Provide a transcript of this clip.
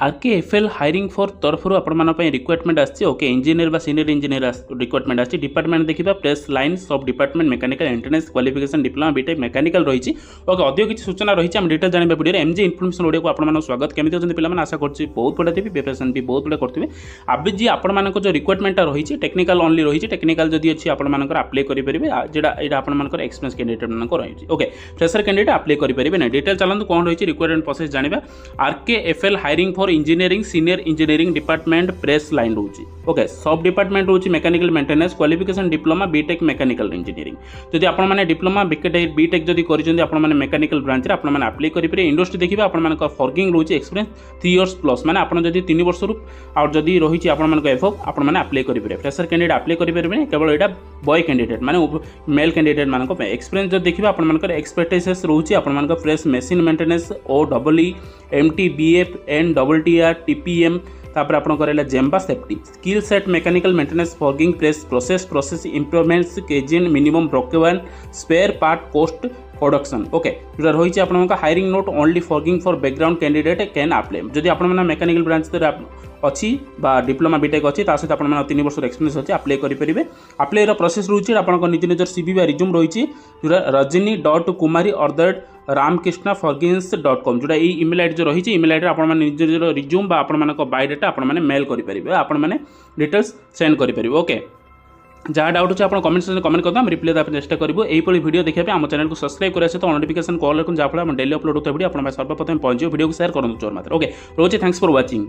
आरकेएफएल hiring for तरफ requirement आसी okay engineer senior engineer requirement आसी डिपार्टमेंट देखा press line sub department mechanical entrance qualification diploma BTech mechanical रही okay अधिक किसी सूचना रही है डिटेल जाना वीडियो एमजे इनफॉरमेशन ओडिया को आपको स्वागत केमी अच्छे पे आशा कर बहुत बड़ा थी प्रिपरेशन भी बहुत बड़ा करेंगे आबि जी आपण जो रिक्वायरमेंट रही टेक्निकल ओनली रही टेक्निकल जदि अच्छी आपर आप्लाय करेंगे जोटा यहाँ आपर एक्सपीरियंस कैंडिडेट मान रही ओके फ्रेशर कैंडिडेट आप्लाय करेंगे ना डिटेल चलते कौन रही रिक्वायरमेंट प्रोसेस जाना RKFL hiring for engineering senior engineering department press line रोचे ओके सब डिपार्टमेंट रोचे mechanical maintenance qualification diploma BTech mechanical engineering जदि आपण माने डिप्लोमा बीटेक जदि करिसेंती आपण माने मेकानिकल ब्रांच रे आपण माने अप्लाई करि परिबे इंडस्ट्री देखिबा आपण माने फॉर्गिंग रोचे एक्सपीरियंस 3 इयर्स प्लस माने आपण जदि 3 वर्ष रु आ जदि रहिछि आपण माने एफओ आपण माने अप्लाई करि परिबे फ्रेशर कैंडिडेट अप्लाई करि परिबे केवल एटा बॉय कैंडिडेट माने मेल कैंडिडेट मानको एक्सपीरियंस जदि देखिबा आपण मानकर एक्सपेक्टेशंस रोचे आपण मानकर फ्रेश मशीन मेंटेनेंस ओ double E MT BF N double TR TPM तापर आपण करेला जेम्बा safety skill set mechanical maintenance forging press process improvements kaizen minimum breakeven spare part cost production okay जो रही है hiring note only forging for background candidate can apply जदि आपण mechanical branch अच्छी डिप्लोमा बीटेक अच्छी सहित आप 3 वर्ष एक्सपीरियंस अच्छी अप्लाई करेंगे अप्लाई प्रोसेस रोचे आप निज निजर सीवी बा रिज्यूम रही rajini.kumari@ramkrishna forgins.com जोटा ये इमेल आईडी जो रही है इमेल आईडी आप निज निजर रिज्यूम बा आपण बायोडाटा आपण मेल करेंगे आपण डिटेल्स सेंड करेंगे ओके जहाँ डाउट अच्छे आप कमेंट सेक्शन कमेंट करते हैं रिप्लाई देवाई चेष्टा करूँ यही वीडियो देखा आम चैनल को सब्सक्राइब करा सहित नोटिफिकेशन कॉल रखुन जहाँफल डेली अपलोड होता वीडियो आप सर्वप्रथम पहुंचे वीडियो को शेयर करूँ चोर मात्र ओके रोचे थैंक्स फॉर वाचिंग।